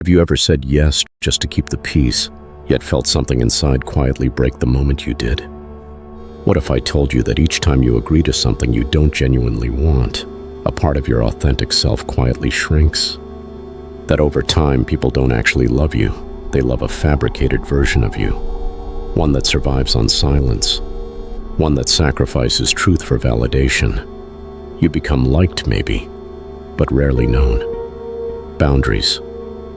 Have you ever said yes just to keep the peace, yet felt something inside quietly break the moment you did? What if I told you that each time you agree to something you don't genuinely want, a part of your authentic self quietly shrinks? That over time, people don't actually love you. They love a fabricated version of you. One that survives on silence. One that sacrifices truth for validation. You become liked, maybe, but rarely known. Boundaries.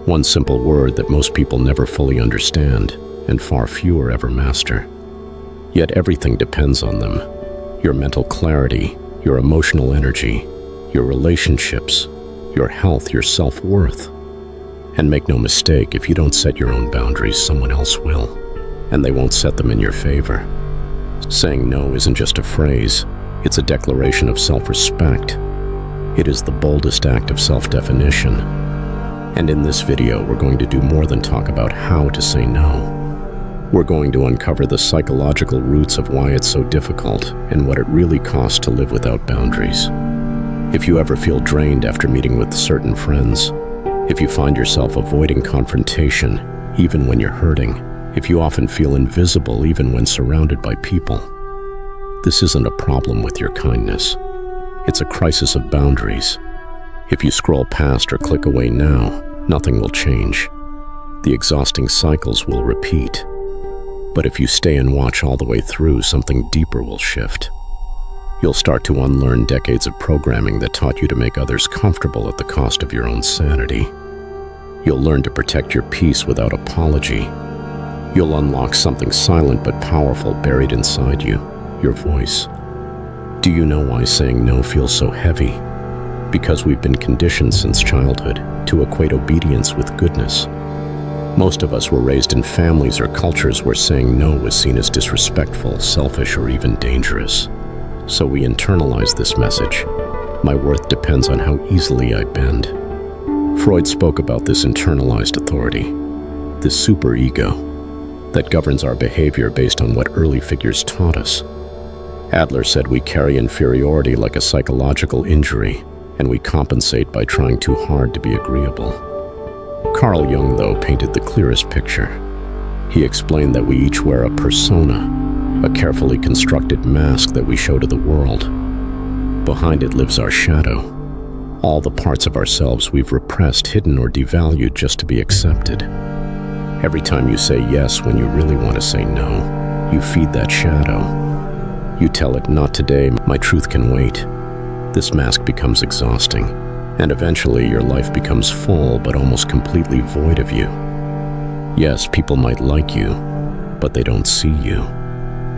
One simple word that most people never fully understand, and far fewer ever master. Yet everything depends on them. Your mental clarity, your emotional energy, your relationships, your health, your self-worth. And make no mistake, if you don't set your own boundaries, someone else will, and they won't set them in your favor. Saying no isn't just a phrase, it's a declaration of self-respect. It is the boldest act of self-definition. And in this video, we're going to do more than talk about how to say no. We're going to uncover the psychological roots of why it's so difficult and what it really costs to live without boundaries. If you ever feel drained after meeting with certain friends, if you find yourself avoiding confrontation even when you're hurting, if you often feel invisible even when surrounded by people, this isn't a problem with your kindness. It's a crisis of boundaries. If you scroll past or click away now, nothing will change. The exhausting cycles will repeat. But if you stay and watch all the way through, something deeper will shift. You'll start to unlearn decades of programming that taught you to make others comfortable at the cost of your own sanity. You'll learn to protect your peace without apology. You'll unlock something silent but powerful buried inside you, your voice. Do you know why saying no feels so heavy? Because we've been conditioned since childhood to equate obedience with goodness. Most of us were raised in families or cultures where saying no was seen as disrespectful, selfish, or even dangerous. So we internalize this message. My worth depends on how easily I bend. Freud spoke about this internalized authority, this superego that governs our behavior based on what early figures taught us. Adler said we carry inferiority like a psychological injury, and we compensate by trying too hard to be agreeable. Carl Jung, though, painted the clearest picture. He explained that we each wear a persona, a carefully constructed mask that we show to the world. Behind it lives our shadow, all the parts of ourselves we've repressed, hidden, or devalued just to be accepted. Every time you say yes when you really want to say no, you feed that shadow. You tell it, not today, my truth can wait. This mask becomes exhausting, and eventually your life becomes full but almost completely void of you. Yes, people might like you, but they don't see you.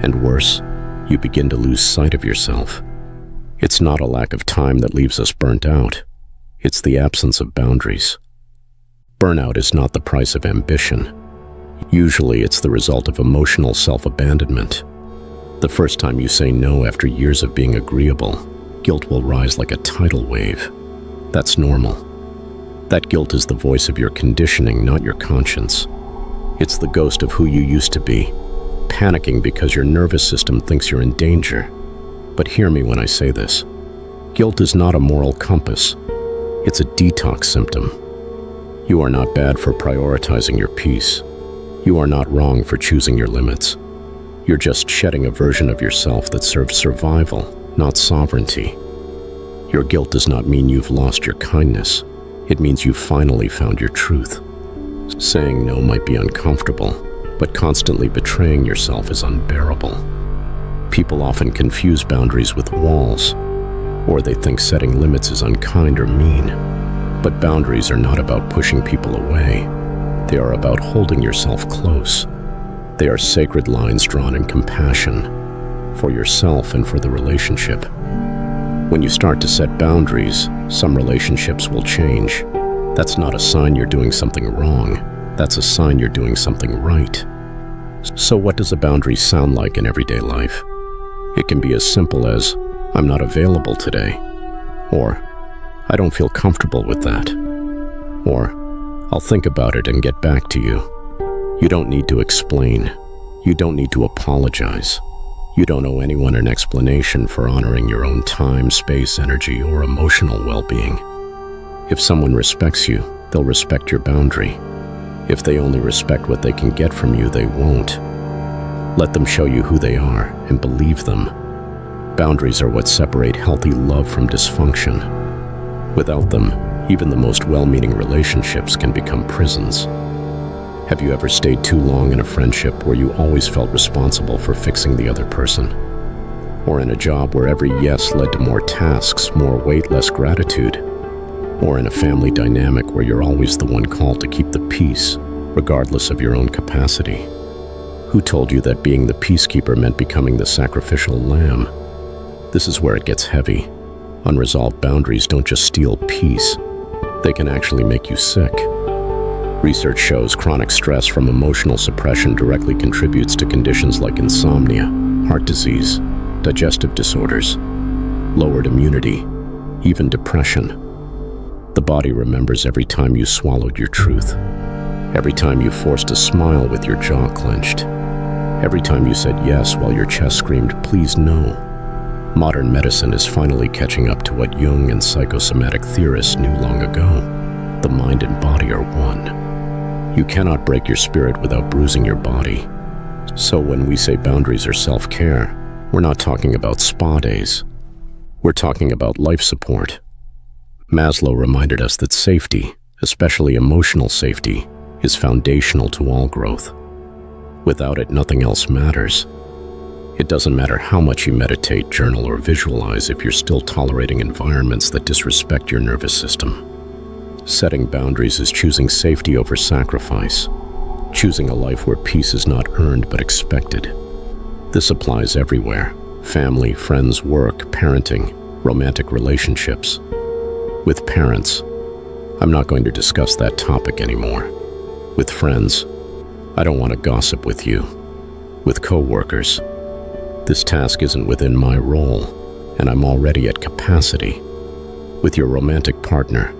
And worse, you begin to lose sight of yourself. It's not a lack of time that leaves us burnt out. It's the absence of boundaries. Burnout is not the price of ambition. Usually it's the result of emotional self-abandonment. The first time you say no after years of being agreeable, guilt will rise like a tidal wave. That's normal. That guilt is the voice of your conditioning, not your conscience. It's the ghost of who you used to be, panicking because your nervous system thinks you're in danger. But hear me when I say this. Guilt is not a moral compass. It's a detox symptom. You are not bad for prioritizing your peace. You are not wrong for choosing your limits. You're just shedding a version of yourself that serves survival, not sovereignty. Your guilt does not mean you've lost your kindness. It means you've finally found your truth. Saying no might be uncomfortable, but constantly betraying yourself is unbearable. People often confuse boundaries with walls, or they think setting limits is unkind or mean. But boundaries are not about pushing people away. They are about holding yourself close. They are sacred lines drawn in compassion, for yourself and for the relationship. When you start to set boundaries, some relationships will change. That's not a sign you're doing something wrong. That's a sign you're doing something right. So what does a boundary sound like in everyday life? It can be as simple as, I'm not available today, or I don't feel comfortable with that, or I'll think about it and get back to you. You don't need to explain. You don't need to apologize. You don't owe anyone an explanation for honoring your own time, space, energy, or emotional well-being. If someone respects you, they'll respect your boundary. If they only respect what they can get from you, they won't. Let them show you who they are and believe them. Boundaries are what separate healthy love from dysfunction. Without them, even the most well-meaning relationships can become prisons. Have you ever stayed too long in a friendship where you always felt responsible for fixing the other person? Or in a job where every yes led to more tasks, more weight, less gratitude? Or in a family dynamic where you're always the one called to keep the peace, regardless of your own capacity? Who told you that being the peacekeeper meant becoming the sacrificial lamb? This is where it gets heavy. Unresolved boundaries don't just steal peace, they can actually make you sick. Research shows chronic stress from emotional suppression directly contributes to conditions like insomnia, heart disease, digestive disorders, lowered immunity, even depression. The body remembers every time you swallowed your truth, every time you forced a smile with your jaw clenched, every time you said yes while your chest screamed, "Please no." Modern medicine is finally catching up to what Jung and psychosomatic theorists knew long ago. The mind and body are one. You cannot break your spirit without bruising your body. So when we say boundaries are self-care, we're not talking about spa days. We're talking about life support. Maslow reminded us that safety, especially emotional safety, is foundational to all growth. Without it, nothing else matters. It doesn't matter how much you meditate, journal, or visualize if you're still tolerating environments that disrespect your nervous system. Setting boundaries is choosing safety over sacrifice, choosing a life where peace is not earned but expected. This applies everywhere: family, friends, work, parenting, romantic relationships. With parents, I'm not going to discuss that topic anymore. With friends, I don't want to gossip with you. With co-workers, this task isn't within my role, and I'm already at capacity. With your romantic partner,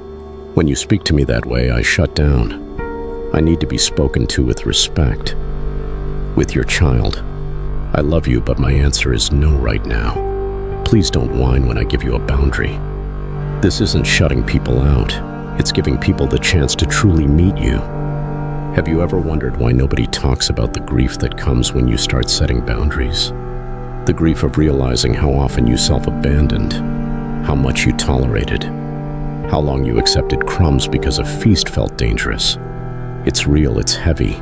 when you speak to me that way, I shut down. I need to be spoken to with respect. With your child, I love you, but my answer is no right now. Please don't whine when I give you a boundary. This isn't shutting people out. It's giving people the chance to truly meet you. Have you ever wondered why nobody talks about the grief that comes when you start setting boundaries? The grief of realizing how often you self-abandoned, how much you tolerated, how long you accepted crumbs because a feast felt dangerous. It's real, it's heavy,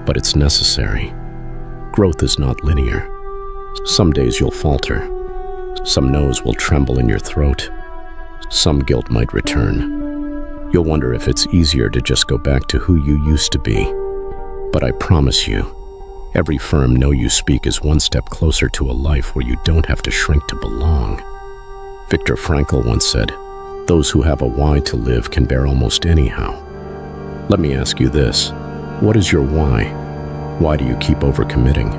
but it's necessary. Growth is not linear. Some days you'll falter. Some no's will tremble in your throat. Some guilt might return. You'll wonder if it's easier to just go back to who you used to be. But I promise you, every firm no you speak is one step closer to a life where you don't have to shrink to belong. Viktor Frankl once said, "Those who have a why to live can bear almost anyhow." Let me ask you this: what is your why? Why do you keep overcommitting?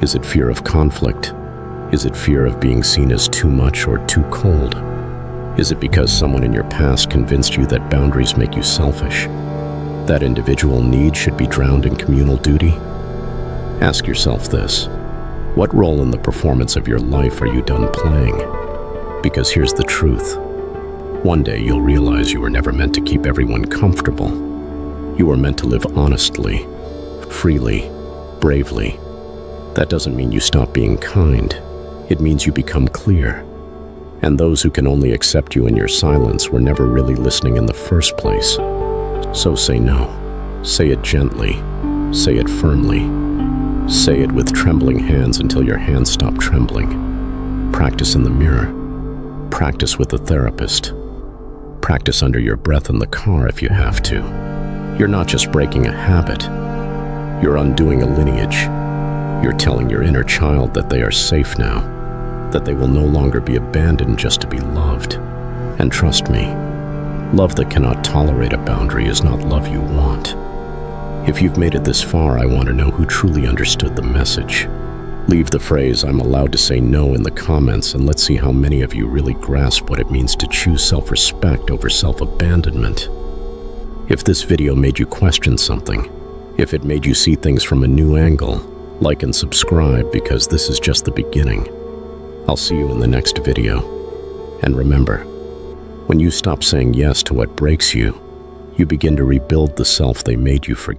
Is it fear of conflict? Is it fear of being seen as too much or too cold? Is it because someone in your past convinced you that boundaries make you selfish? That individual need should be drowned in communal duty? Ask yourself this: what role in the performance of your life are you done playing? Because here's the truth. One day you'll realize you were never meant to keep everyone comfortable. You were meant to live honestly, freely, bravely. That doesn't mean you stop being kind. It means you become clear. And those who can only accept you in your silence were never really listening in the first place. So say no. Say it gently. Say it firmly. Say it with trembling hands until your hands stop trembling. Practice in the mirror. Practice with a therapist. Practice under your breath in the car if you have to. You're not just breaking a habit. You're undoing a lineage. You're telling your inner child that they are safe now, that they will no longer be abandoned just to be loved. And trust me, love that cannot tolerate a boundary is not love you want. If you've made it this far, I want to know who truly understood the message. Leave the phrase "I'm allowed to say no" in the comments, and let's see how many of you really grasp what it means to choose self-respect over self-abandonment. If this video made you question something, if it made you see things from a new angle, like and subscribe, because this is just the beginning. I'll see you in the next video. And remember, when you stop saying yes to what breaks you, You begin to rebuild the self they made you forget.